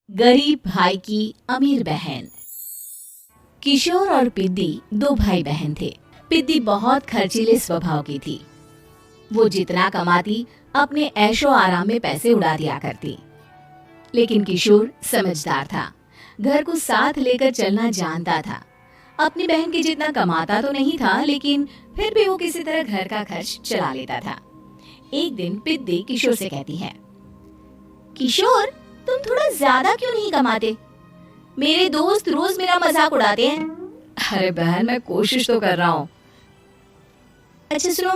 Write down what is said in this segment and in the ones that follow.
गरीब भाई की अमीर बहन। किशोर और पिद्दी दो भाई बहन थे। पिद्दी बहुत खर्चीले स्वभाव की थी। वो जितना कमाती अपने ऐशो आराम में पैसे उड़ा दिया करती। लेकिन किशोर समझदार था, घर को साथ लेकर चलना जानता था। अपनी बहन के जितना कमाता तो नहीं था, लेकिन फिर भी वो किसी तरह घर का खर्च चला लेता था। एक दिन पिद्दी किशोर से कहती है, किशोर, तुम थोड़ा ज्यादा क्यों नहीं कमाते? मेरे दोस्त रोज मेरा मजाक उड़ाते हैं। अरे बहन, मैं कोशिश तो कर रहा हूँ। अच्छा सुनो,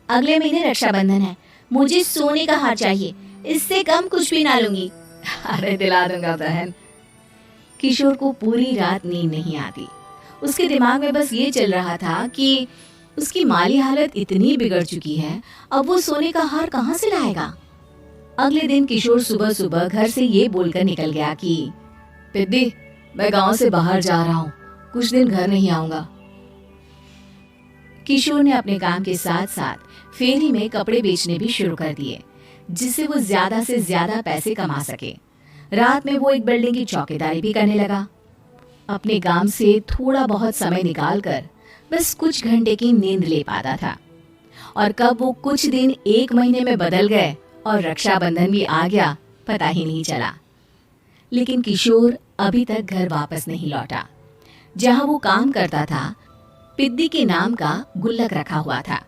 अगले महीने रक्षाबंधन है, मुझे सोने का हार चाहिए, इससे कम कुछ भी ना लूंगी। अरे दिला दूंगा बहन। किशोर को पूरी रात नींद नहीं आती। उसके दिमाग में बस ये चल रहा था कि उसकी माली हालत इतनी बिगड़ चुकी है, अब वो सोने का हार कहाँ से लाएगा। अगले दिन किशोर सुबह सुबह घर से ये बोलकर निकल गया कि पिद्दी, मैं गांव से बाहर जा रहा हूँ, कुछ दिन घर नहीं आऊंगा। किशोर ने अपने काम के साथ साथ फेरी में कपड़े बेचने भी शुरू कर दिए, जिससे वो ज्यादा से ज्यादा पैसे कमा सके। रात में वो एक बिल्डिंग की चौकीदारी भी करने लगा। अपने काम से थोड़ा बहुत समय निकालकर बस कुछ घंटे की नींद ले पाता था। और कब वो कुछ दिन एक महीने में बदल गए और रक्षाबंधन भी आ गया, पता ही नहीं चला। लेकिन किशोर अभी तक घर वापस नहीं लौटा। जहां वो काम करता था, पिद्दी के नाम का गुल्लक रखा हुआ था।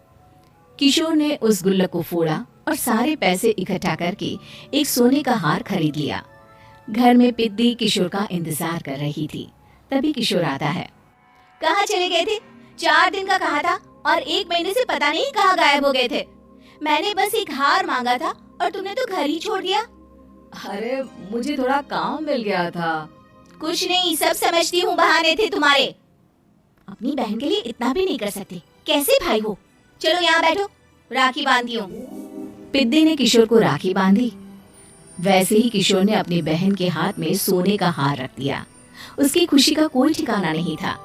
किशोर ने उस गुल्लक को फोड़ा और सारे पैसे इकट्ठा करके एक सोने का हार खरीद लिया। घर में पिद्दी किशोर का इंतजार कर रही थी। तभी किशोर आता है। कहाँ चले गए थे? 4 दिन का कहा था और 1 महीने से पता नहीं कहाँ गायब हो गए थे। मैंने बस एक हार मांगा था और तुमने तो घर ही छोड़ दिया। अरे मुझे थोड़ा काम मिल गया था। कुछ नहीं, सब समझती हूँ, बहाने थे तुम्हारे। अपनी बहन के लिए इतना भी नहीं कर सकते, कैसे भाई हो? चलो यहाँ बैठो, राखी बांधी हूँ। पिद्दी ने किशोर को राखी बांधी। वैसे ही किशोर ने अपनी बहन के हाथ में सोने का हार रख दिया। उसकी खुशी का कोई ठिकाना नहीं था।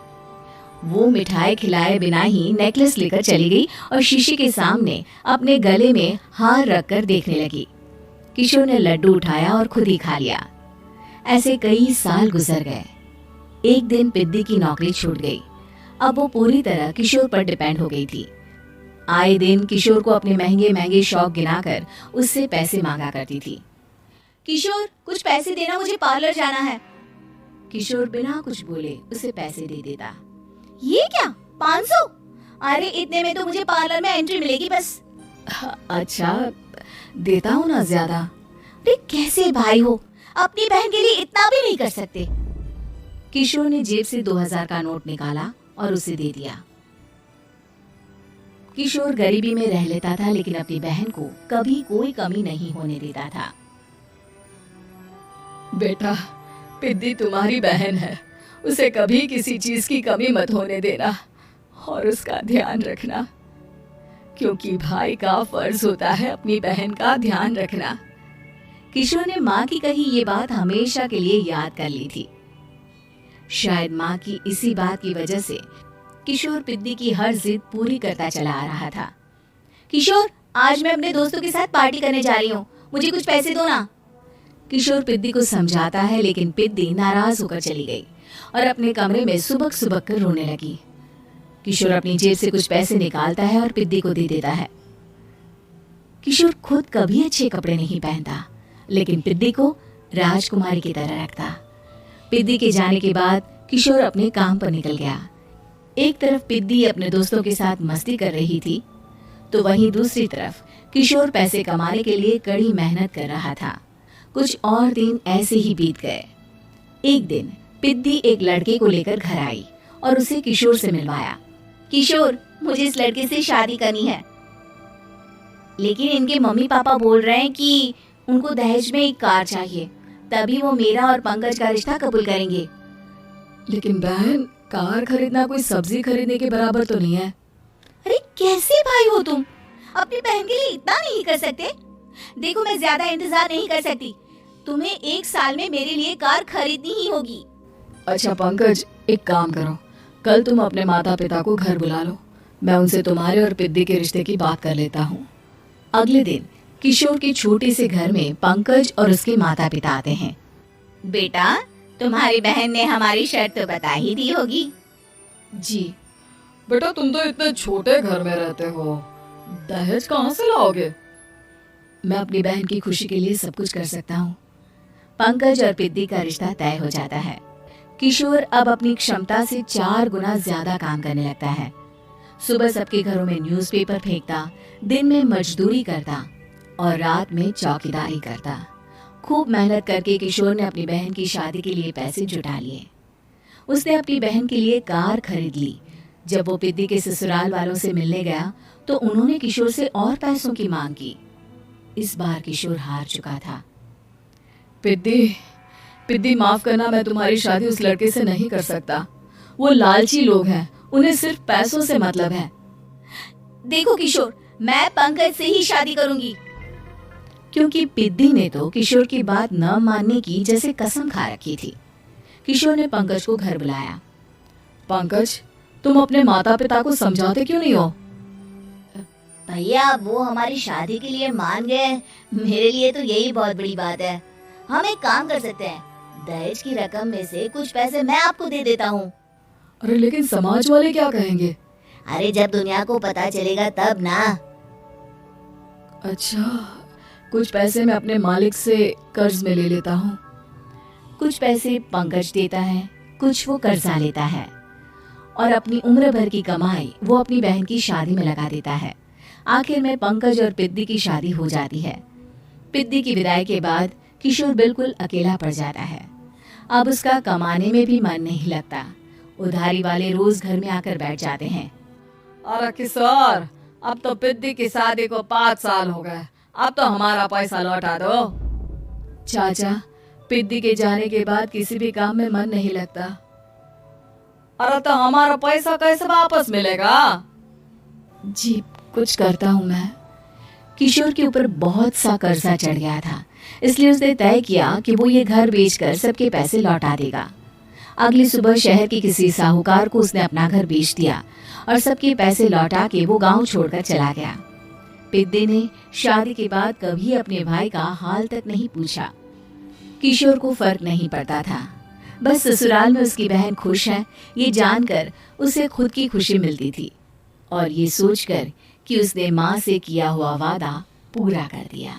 वो मिठाई खिलाए बिना ही नेकलेस लेकर चली गई और शीशे के सामने अपने गले में हार रखकर देखने लगी। किशोर ने लड्डू उठाया और खुद ही खा लिया। ऐसे कई साल गुजर गए। एक दिन पिद्दी की नौकरी छूट गई। अब वो पूरी तरह किशोर पर डिपेंड हो गई थी। आए दिन किशोर को अपने महंगे महंगे शौक गिनाकर उससे पैसे मांगा करती थी। किशोर, कुछ पैसे देना, मुझे पार्लर जाना है। किशोर बिना कुछ बोले उसे पैसे दे देता। ये क्या, 500? अरे इतने में तो मुझे पार्लर में एंट्री मिलेगी बस। अच्छा, देता हूँ ना ज्यादा। अरे कैसे भाई हो, अपनी बहन के लिए इतना भी नहीं कर सकते। किशोर ने जेब से 2000 का नोट निकाला और उसे दे दिया। किशोर गरीबी में रह लेता था, लेकिन अपनी बहन को कभी कोई कमी नहीं होने देता था। बेटा, पिद्दी तुम्हारी बहन है, उसे कभी किसी चीज की कमी मत होने देना और उसका ध्यान रखना, क्योंकि भाई का फर्ज होता है अपनी बहन का ध्यान रखना। किशोर ने माँ की कही ये बात हमेशा के लिए याद कर ली थी। शायद माँ की इसी बात की वजह से किशोर पिद्दी की हर जिद पूरी करता चला आ रहा था। किशोर, आज मैं अपने दोस्तों के साथ पार्टी करने जा रही हूँ, मुझे कुछ पैसे दो ना। किशोर पिद्दी को समझाता है, लेकिन पिद्दी नाराज होकर चली गई और अपने कमरे में सुबक सुबक कर रोने लगी। किशोर अपनी जेब से कुछ पैसे निकालता है और पिद्दी को दे देता है। किशोर खुद कभी अच्छे कपड़े नहीं पहनता, लेकिन पिद्दी को राजकुमारी की तरह रखता। पिद्दी के जाने के बाद किशोर अपने काम पर निकल गया। एक तरफ पिद्दी अपने दोस्तों के साथ मस्ती कर रही थी, तो वहीं दूसरी तरफ किशोर पैसे कमाने के लिए कड़ी मेहनत कर रहा था। कुछ और दिन ऐसे ही बीत गए। एक दिन पिद्दी एक लड़के को लेकर घर आई और उसे किशोर से मिलवाया। किशोर, मुझे इस लड़के से शादी करनी है, लेकिन इनके मम्मी पापा बोल रहे हैं कि उनको दहेज में एक कार चाहिए, तभी वो मेरा और पंकज का रिश्ता कबूल करेंगे। लेकिन बहन, कार खरीदना कोई सब्जी खरीदने के बराबर तो नहीं है। अरे कैसे भाई हो तुम, अपनी बहन के लिए इतना नहीं कर सकते? देखो, मैं ज्यादा इंतजार नहीं कर सकती, तुम्हें 1 साल में मेरे लिए कार खरीदनी ही होगी। अच्छा पंकज, एक काम करो, कल तुम अपने माता पिता को घर बुला लो, मैं उनसे तुम्हारे और पिद्दी के रिश्ते की बात कर लेता हूँ। अगले दिन किशोर के छोटे से घर में पंकज और उसके माता पिता आते हैं। बेटा, तुम्हारी बहन ने हमारी शर्त तो बता ही दी होगी। जी बेटा, तुम तो इतने छोटे घर में रहते हो, दहेज कहाँ से लाओगे? मैं अपनी बहन की खुशी के लिए सब कुछ कर सकता हूँ। पंकज और पिद्दी का रिश्ता तय हो जाता है। किशोर अब अपनी क्षमता से 4 गुना ज्यादा काम करने लगता है। सुबह सबके घरों में न्यूज़पेपर फेंकता, दिन में मजदूरी करता और रात में चौकीदारी करता। खूब मेहनत करके किशोर ने अपनी बहन की शादी के लिए पैसे जुटा लिए। उसने अपनी बहन के लिए कार खरीद ली। जब वो पिद्दी के ससुराल वालों से मिलने गया तो उन्होंने किशोर से और पैसों की मांग की। इस बार किशोर हार चुका था। पिद्दी माफ करना, मैं तुम्हारी शादी उस लड़के से नहीं कर सकता। वो लालची लोग हैं, उन्हें सिर्फ पैसों से मतलब है। देखो किशोर, मैं पंकज से ही शादी करूंगी। क्योंकि पिद्दी ने तो किशोर की बात न मानने की जैसे कसम खा रखी थी। किशोर ने पंकज को घर बुलाया। पंकज, तुम अपने माता पिता को समझाते क्यों नहीं हो? भैया, वो हमारी शादी के लिए मान गए, मेरे लिए तो यही बहुत बड़ी बात है। हम एक काम कर सकते हैं, दहेज की रकम में से कुछ पैसे मैं आपको दे देता हूँ। अरे लेकिन समाज वाले क्या कहेंगे? अरे जब दुनिया को पता चलेगा तब ना। अच्छा, कुछ पैसे मैं अपने मालिक से कर्ज में ले लेता हूँ। कुछ पैसे पंकज देता है, कुछ वो कर्जा लेता है और अपनी उम्र भर की कमाई वो अपनी बहन की शादी में लगा देता है। आखिर में पंकज और पिद्दी की शादी हो जाती है। पिद्दी की विदाई के बाद किशोर बिल्कुल अकेला पड़ जाता है। अब उसका कमाने में भी मन नहीं लगता। उधारी वाले रोज घर में आकर बैठ जाते हैं। अरे किशोर, अब तो पिद्दी की शादी को 5 साल हो गए, अब तो हमारा पैसा लौटा दो। चाचा, पिद्दी के जाने के बाद किसी भी काम में मन नहीं लगता। अरे तो हमारा पैसा कैसे वापस मिलेगा? जी, कुछ करता हूँ मैं। किशोर के ऊपर बहुत सा कर्जा चढ़ गया था, इसलिए उसने तय किया कि वो ये घर बेचकर सबके पैसे लौटा देगा। अगली सुबह शहर के किसी साहूकार को उसने अपना घर बेच दिया और सबके पैसे लौटा के वो गांव छोड़कर चला गया। पिद्दी ने शादी के बाद कभी अपने भाई का हाल तक नहीं पूछा। किशोर को फर्क नहीं पड़ता था, बस ससुराल में उसकी बहन खुश है ये जानकर उसे खुद की खुशी मिलती थी और ये सोचकर कि उसने माँ से किया हुआ वादा पूरा कर दिया।